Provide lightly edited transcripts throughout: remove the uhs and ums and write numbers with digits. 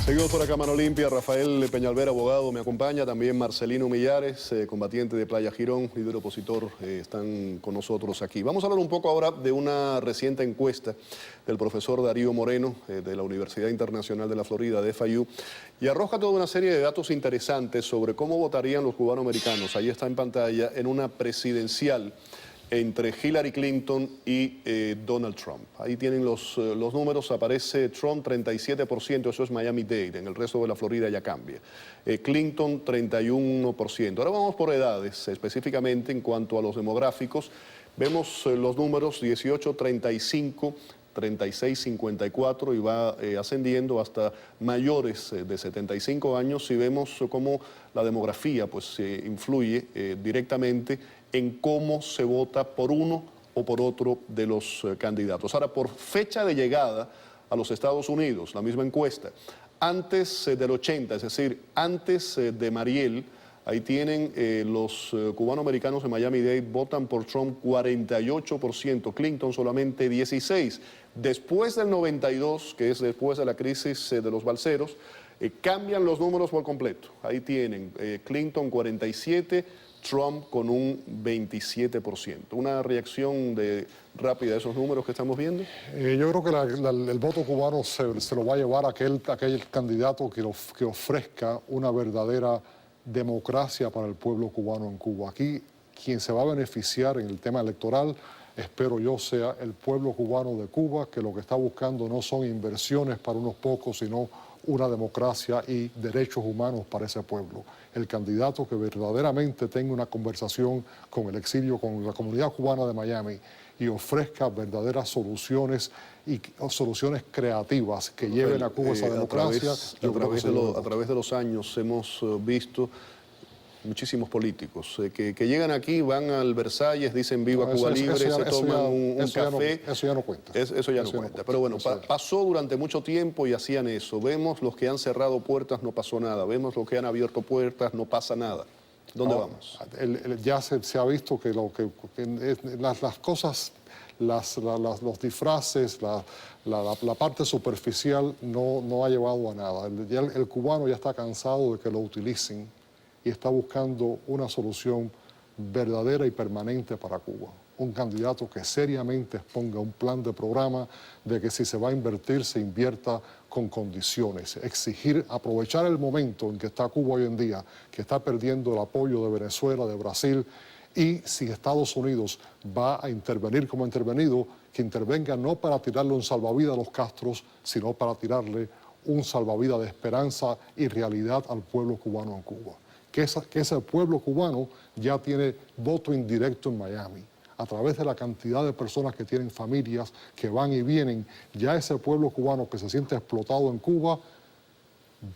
Seguimos por acá, mano limpia. Rafael Peñalver, abogado, me acompaña. También Marcelino Millares, combatiente de Playa Girón, líder opositor, están con nosotros aquí. Vamos a hablar un poco ahora de una reciente encuesta del profesor Darío Moreno, de la Universidad Internacional de la Florida, de FIU, y arroja toda una serie de datos interesantes sobre cómo votarían los cubanoamericanos. Ahí está en pantalla, en una presidencial entre Hillary Clinton y Donald Trump. Ahí tienen los números. Aparece Trump 37%, eso es Miami-Dade, en el resto de la Florida ya cambia. Clinton 31%. Ahora vamos por edades, específicamente en cuanto a los demográficos. Vemos los números 18-35, 36-54 y va ascendiendo hasta mayores de 75 años, y vemos cómo la demografía pues influye directamente en cómo se vota por uno o por otro de los candidatos. Ahora, por fecha de llegada a los Estados Unidos, la misma encuesta, antes del 80, es decir, antes de Mariel, ahí tienen los cubanoamericanos de Miami-Dade votan por Trump 48%, Clinton solamente 16%. Después del 92, que es después de la crisis de los balseros, cambian los números por completo. Ahí tienen Clinton 47%, Trump con un 27%. ¿Una reacción rápida a esos números que estamos viendo? Yo creo que el voto cubano se lo va a llevar a aquel candidato que ofrezca una verdadera democracia para el pueblo cubano en Cuba. Aquí quien se va a beneficiar en el tema electoral, espero yo, sea el pueblo cubano de Cuba, que lo que está buscando no son inversiones para unos pocos, sino una democracia y derechos humanos para ese pueblo. El candidato que verdaderamente tenga una conversación con el exilio, con la comunidad cubana de Miami, y ofrezca verdaderas soluciones y soluciones creativas que lleven a Cuba esa democracia. A través de los años hemos visto muchísimos políticos que llegan aquí, van al Versalles, dicen viva Cuba Libre, se toman un café. Eso ya no cuenta. Eso ya no cuenta. Pero bueno, pasó durante mucho tiempo y hacían eso. Vemos los que han cerrado puertas, no pasó nada. Vemos los que han abierto puertas, no pasa nada. ¿Dónde vamos? Ya se ha visto que las cosas, los disfraces, la parte superficial no ha llevado a nada. El cubano ya está cansado de que lo utilicen y está buscando una solución verdadera y permanente para Cuba. Un candidato que seriamente exponga un plan de programa de que si se va a invertir, se invierta con condiciones. Exigir, aprovechar el momento en que está Cuba hoy en día, que está perdiendo el apoyo de Venezuela, de Brasil, y si Estados Unidos va a intervenir como ha intervenido, que intervenga no para tirarle un salvavidas a los Castros, sino para tirarle un salvavidas de esperanza y realidad al pueblo cubano en Cuba. Que ese pueblo cubano ya tiene voto indirecto en Miami. A través de la cantidad de personas que tienen familias, que van y vienen, ya ese pueblo cubano que se siente explotado en Cuba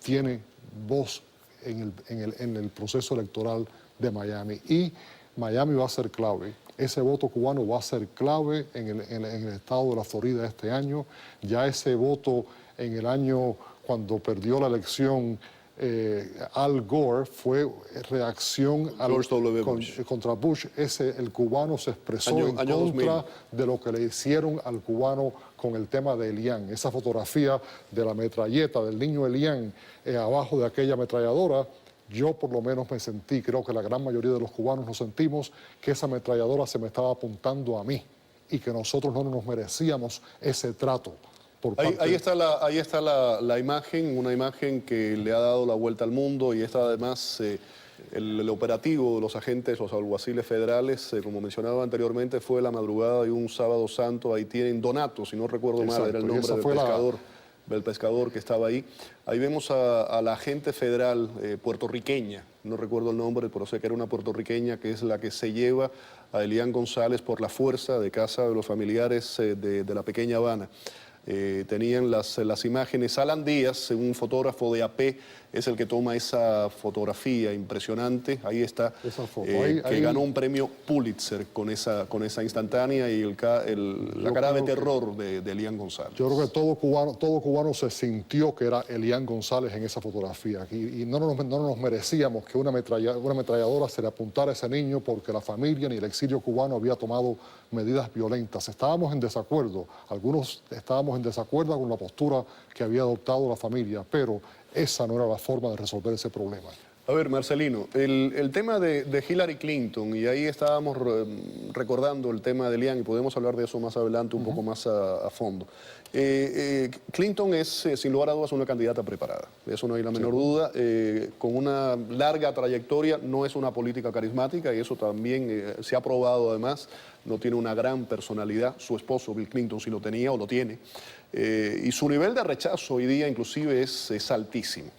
tiene voz en el proceso electoral de Miami. Y Miami va a ser clave. Ese voto cubano va a ser clave en el estado de la Florida este año. Ya ese voto en el año cuando perdió la elección Al Gore fue reacción contra Bush. El cubano se expresó en contra de lo que le hicieron al cubano con el tema de Elián. Esa fotografía de la metralleta del niño Elián abajo de aquella ametralladora, yo por lo menos me sentí, creo que la gran mayoría de los cubanos nos sentimos, que esa ametralladora se me estaba apuntando a mí y que nosotros no nos merecíamos ese trato. Ahí está la imagen, una imagen que le ha dado la vuelta al mundo, y está además el operativo de los agentes, los alguaciles federales, como mencionaba anteriormente, fue la madrugada de un sábado santo. Ahí tienen Donato, si no recuerdo mal, era el nombre del pescador que estaba ahí. Ahí vemos a la agente federal puertorriqueña, no recuerdo el nombre, pero sé que era una puertorriqueña, que es la que se lleva a Elián González por la fuerza de casa de los familiares de la pequeña Habana. Tenían las imágenes. Alan Díaz, un fotógrafo de AP, es el que toma esa fotografía impresionante. Ahí está, que ganó un premio Pulitzer con esa instantánea, y la cara de terror de Elián González. Yo creo que todo cubano se sintió que era Elián González en esa fotografía. Y no nos merecíamos que una ametralladora se le apuntara a ese niño, porque la familia ni el exilio cubano había tomado medidas violentas. Estábamos en desacuerdo. Algunos estábamos estamos en desacuerdo con la postura que había adoptado la familia, pero esa no era la forma de resolver ese problema. A ver, Marcelino, el tema de Hillary Clinton, y ahí estábamos recordando el tema de Lian, y podemos hablar de eso más adelante un poco más a fondo. Clinton es, sin lugar a dudas, una candidata preparada, de eso no hay la menor duda, con una larga trayectoria, no es una política carismática, y eso también se ha probado además, no tiene una gran personalidad, su esposo Bill Clinton sí lo tenía o lo tiene, y su nivel de rechazo hoy día inclusive es altísimo.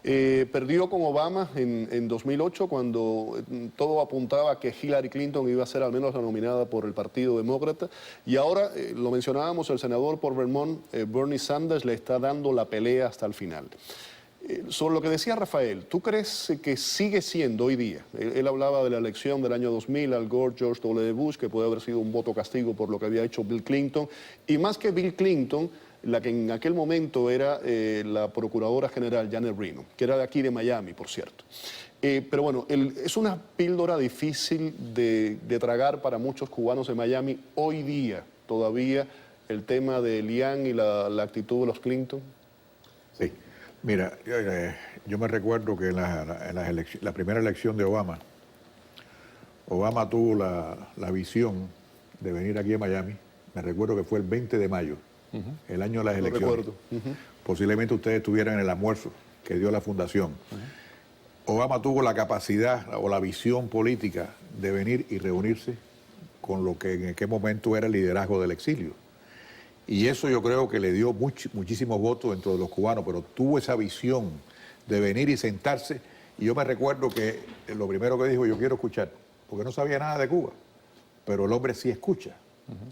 Perdió con Obama en 2008 cuando todo apuntaba a que Hillary Clinton iba a ser al menos la nominada por el Partido Demócrata, y ahora, lo mencionábamos, el senador por Vermont, Bernie Sanders, le está dando la pelea hasta el final. Sobre lo que decía Rafael, ¿tú crees que sigue siendo hoy día? Él hablaba de la elección del año 2000, Al Gore, George W. Bush, que puede haber sido un voto castigo por lo que había hecho Bill Clinton, y más que Bill Clinton, la que en aquel momento era la procuradora general Janet Reno, que era de aquí de Miami, por cierto. Pero bueno, es una píldora difícil de tragar para muchos cubanos en Miami hoy día, todavía, el tema de Lian y la actitud de los Clinton. Sí, mira, yo me recuerdo que en la primera elección de Obama tuvo la visión de venir aquí a Miami. Me recuerdo que fue el 20 de mayo. El año de las elecciones. Posiblemente ustedes estuvieran en el almuerzo que dio la fundación. Obama tuvo la capacidad o la visión política de venir y reunirse con lo que en aquel momento era el liderazgo del exilio. Y eso yo creo que le dio muchísimos votos dentro de los cubanos, pero tuvo esa visión de venir y sentarse. Y yo me recuerdo que lo primero que dijo, yo quiero escuchar, porque no sabía nada de Cuba, pero el hombre sí escucha,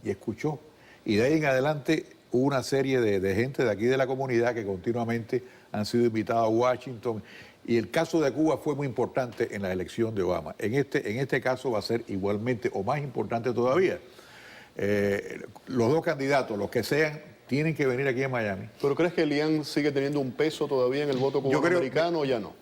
y escuchó. Y de ahí en adelante hubo una serie de gente de aquí de la comunidad que continuamente han sido invitados a Washington. Y el caso de Cuba fue muy importante en la elección de Obama. En este caso va a ser igualmente o más importante todavía. Los dos candidatos, los que sean, tienen que venir aquí a Miami. ¿Pero crees que Lian sigue teniendo un peso todavía en el voto cubano-americano o ya no?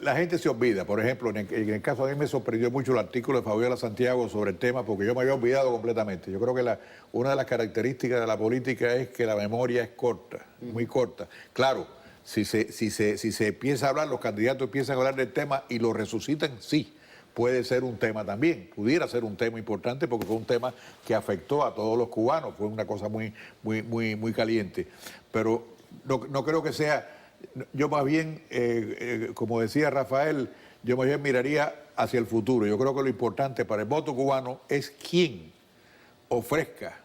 La gente se olvida. Por ejemplo, en el caso, a mí me sorprendió mucho el artículo de Fabiola Santiago sobre el tema, porque yo me había olvidado completamente. Yo creo que una de las características de la política es que la memoria es corta, muy corta. Claro, si se empieza a hablar, los candidatos empiezan a hablar del tema y lo resucitan, sí, puede ser un tema también, pudiera ser un tema importante porque fue un tema que afectó a todos los cubanos, fue una cosa muy caliente. Pero no creo que sea... Yo más bien, como decía Rafael, yo más bien miraría hacia el futuro. Yo creo que lo importante para el voto cubano es quién ofrezca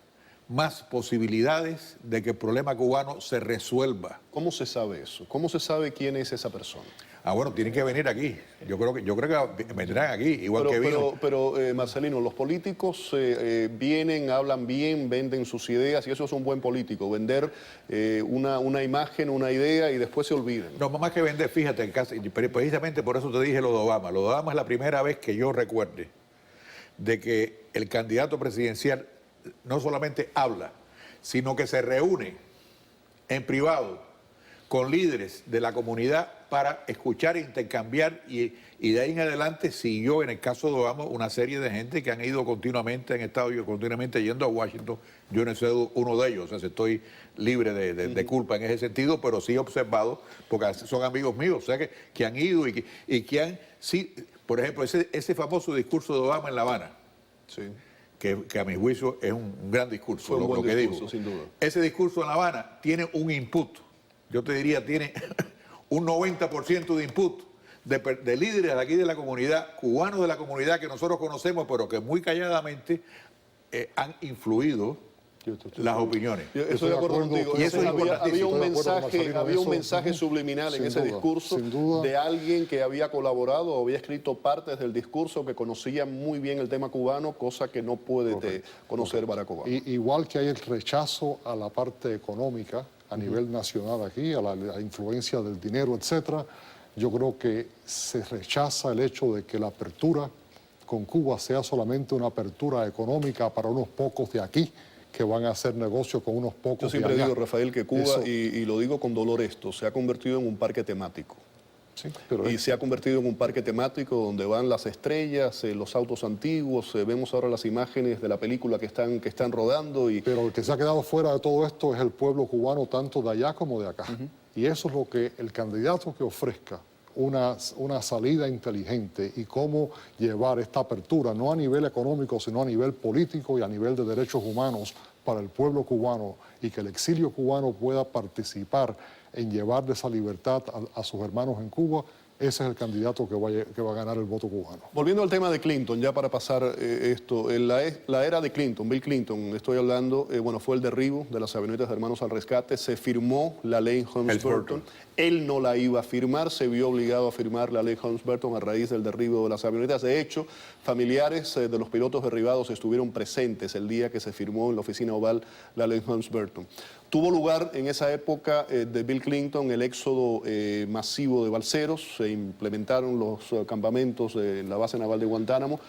más posibilidades de que el problema cubano se resuelva. ¿Cómo se sabe eso? ¿Cómo se sabe quién es esa persona? Bueno, tienen que venir aquí. Yo creo que vendrán aquí, igual que vino. Pero Marcelino, los políticos vienen, hablan bien, venden sus ideas, y eso es un buen político, vender una imagen, una idea, y después se olvidan. No, más que vender, fíjate, precisamente por eso te dije lo de Obama. Lo de Obama es la primera vez que yo recuerde de que el candidato presidencial no solamente habla, sino que se reúne en privado con líderes de la comunidad para escuchar e intercambiar, y de ahí en adelante siguió, en el caso de Obama, una serie de gente que han ido continuamente, han estado continuamente yendo a Washington. Yo no soy uno de ellos, o sea, estoy libre de culpa en ese sentido, pero sí he observado, porque son amigos míos, o sea, que han ido y que han, sí, por ejemplo, ese famoso discurso de Obama en La Habana, Sí. que a mi juicio es un gran discurso, Fue un buen que discurso, digo. sin duda. Ese discurso en La Habana tiene un input, yo te diría, tiene un 90% de input de líderes de aquí de la comunidad, cubanos de la comunidad que nosotros conocemos, pero que muy calladamente han influido las opiniones. Yo estoy de acuerdo contigo. Y eso es había un Marcelino, mensaje subliminal en ese discurso de alguien que había colaborado o había escrito partes del discurso, que conocía muy bien el tema cubano, cosa que no puede conocer Barack Obama. Igual que hay el rechazo a la parte económica a nivel nacional aquí, a la influencia del dinero, etcétera, yo creo que se rechaza el hecho de que la apertura con Cuba sea solamente una apertura económica para unos pocos de aquí que van a hacer negocio con unos pocos Yo siempre de allá. digo, Rafael, que Cuba, Eso, y lo digo con dolor esto, se ha convertido en un parque temático. Sí, pero y se ha convertido en un parque temático donde van las estrellas, los autos antiguos, vemos ahora las imágenes de la película que están rodando. Pero el que se ha quedado fuera de todo esto es el pueblo cubano, tanto de allá como de acá. Y eso es lo que el candidato que ofrezca una salida inteligente y cómo llevar esta apertura, no a nivel económico, sino a nivel político y a nivel de derechos humanos para el pueblo cubano, y que el exilio cubano pueda participar en llevarle esa libertad a sus hermanos en Cuba. Ese es el candidato que va a ganar el voto cubano. Volviendo al tema de Clinton, ya para pasar esto, en la era de Clinton, Bill Clinton, estoy hablando, bueno, fue el derribo de las avenidas de Hermanos al Rescate, se firmó la ley Helms-Burton, él no la iba a firmar, se vio obligado a firmar la ley Helms-Burton a raíz del derribo de las avenidas. De hecho, familiares de los pilotos derribados estuvieron presentes el día que se firmó en la oficina oval la ley Helms-Burton. Tuvo lugar en esa época de Bill Clinton el éxodo masivo de balseros, se implementaron los campamentos en la base naval de Guantánamo.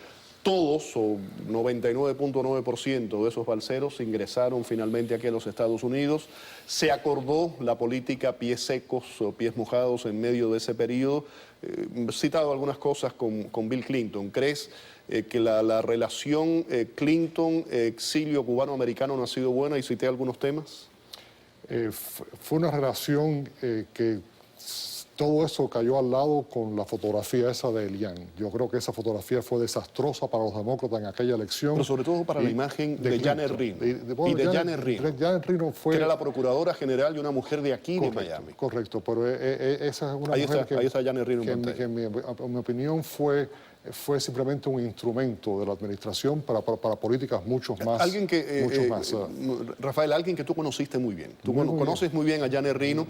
Todos, o 99.9% de esos balseros ingresaron finalmente aquí a los Estados Unidos. Se acordó la política pies secos o pies mojados en medio de ese periodo. He citado algunas cosas con Bill Clinton. ¿Crees que la relación Clinton-exilio cubano-americano no ha sido buena? Y cité algunos temas. Fue una relación que todo eso cayó al lado con la fotografía esa de Elian. Yo creo que esa fotografía fue desastrosa para los demócratas en aquella elección. Pero sobre todo para la imagen de Janet Reno. Y de Janet Reno. Janet Reno fue... que era la procuradora general y una mujer de aquí, correcto, de Miami. Correcto, pero esa es una ahí mujer está, ahí está Janet Reno que en mi opinión fue simplemente un instrumento de la administración para políticas mucho más. Rafael, alguien que tú conociste muy bien. Tú conoces muy bien a Janet Reno.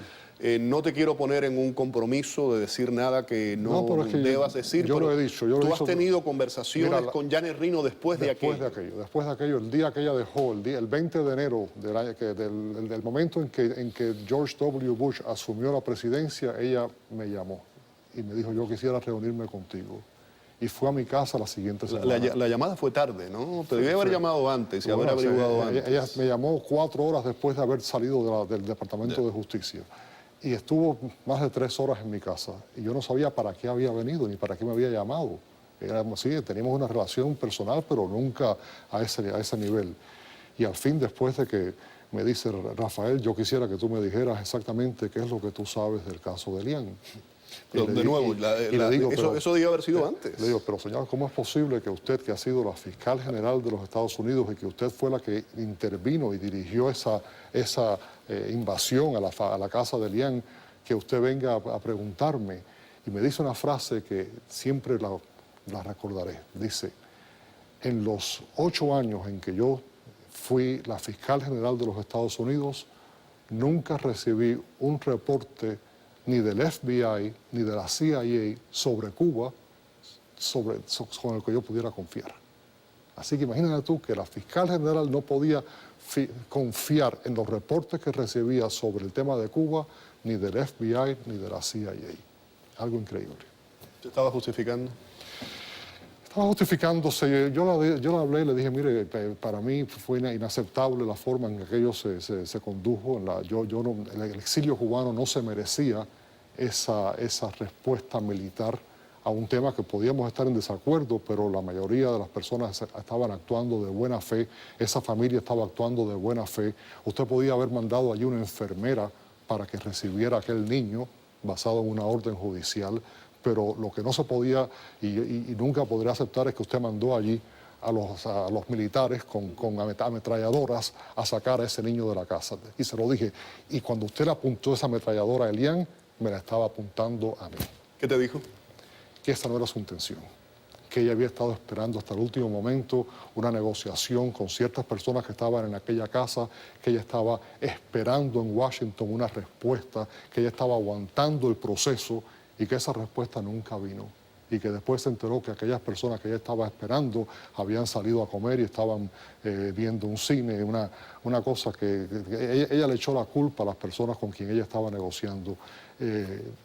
No te quiero poner en un compromiso de decir nada que no debas decir. Yo lo he dicho. Tú has tenido conversaciones con Janet Reno después de aquello. Después de aquello, el día que ella dejó, el 20 de enero del momento en que George W. Bush asumió la presidencia, ella me llamó y me dijo: yo quisiera reunirme contigo. Y fue a mi casa la siguiente semana. La llamada fue tarde, ¿no? Te debía haber llamado antes y haber averiguado antes. Ella me llamó 4 horas después de haber salido del Departamento de Justicia. Y estuvo más de 3 horas en mi casa. Y yo no sabía para qué había venido ni para qué me había llamado. Sí, teníamos una relación personal, pero nunca a ese nivel. Y al fin, después de que me dice: Rafael, yo quisiera que tú me dijeras exactamente qué es lo que tú sabes del caso de Elian. Pero de nuevo, eso debió haber sido antes. Le digo: pero señor, ¿cómo es posible que usted, que ha sido la fiscal general de los Estados Unidos y que usted fue la que intervino y dirigió esa invasión a la casa de Elian, que usted venga a preguntarme? Y me dice una frase que siempre la recordaré. Dice: en los 8 años en que yo fui la fiscal general de los Estados Unidos, nunca recibí un reporte ni del FBI ni de la CIA sobre Cuba con el que yo pudiera confiar. Así que imagínate tú que la fiscal general no podía confiar en los reportes que recibía sobre el tema de Cuba, ni del FBI ni de la CIA. Algo increíble. ¿Te estaba justificando? Estaba justificándose. Yo la hablé y le dije: mire, para mí fue inaceptable la forma en que aquello se condujo. El exilio cubano no se merecía esa respuesta militar a un tema que podíamos estar en desacuerdo, pero la mayoría de las personas estaban actuando de buena fe, esa familia estaba actuando de buena fe. Usted podía haber mandado allí una enfermera para que recibiera a aquel niño basado en una orden judicial, pero lo que no se podía y nunca podría aceptar es que usted mandó allí a los militares con ametralladoras a sacar a ese niño de la casa. Y se lo dije. Y cuando usted le apuntó esa ametralladora a Elian, me la estaba apuntando a mí. ¿Qué te dijo? Que esa no era su intención, que ella había estado esperando hasta el último momento una negociación con ciertas personas que estaban en aquella casa, que ella estaba esperando en Washington una respuesta, que ella estaba aguantando el proceso y que esa respuesta nunca vino. Y que después se enteró que aquellas personas que ella estaba esperando habían salido a comer y estaban viendo un cine, una cosa que ella le echó la culpa a las personas con quien ella estaba negociando.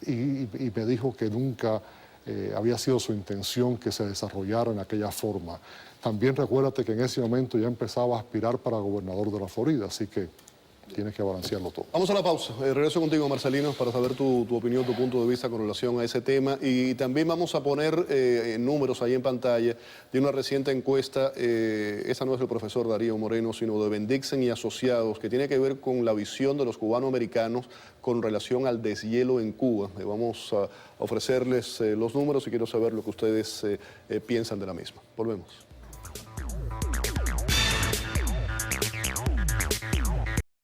Y me dijo que nunca había sido su intención que se desarrollara en aquella forma. También recuérdate que en ese momento ya empezaba a aspirar para gobernador de la Florida, así que Tienes que balancearlo todo. Vamos a la pausa. Regreso contigo, Marcelino, para saber tu opinión, tu punto de vista con relación a ese tema. Y también vamos a poner números ahí en pantalla de una reciente encuesta. Esa no es del profesor Darío Moreno, sino de Bendixen y Asociados, que tiene que ver con la visión de los cubanoamericanos con relación al deshielo en Cuba. Vamos a ofrecerles los números y quiero saber lo que ustedes piensan de la misma. Volvemos.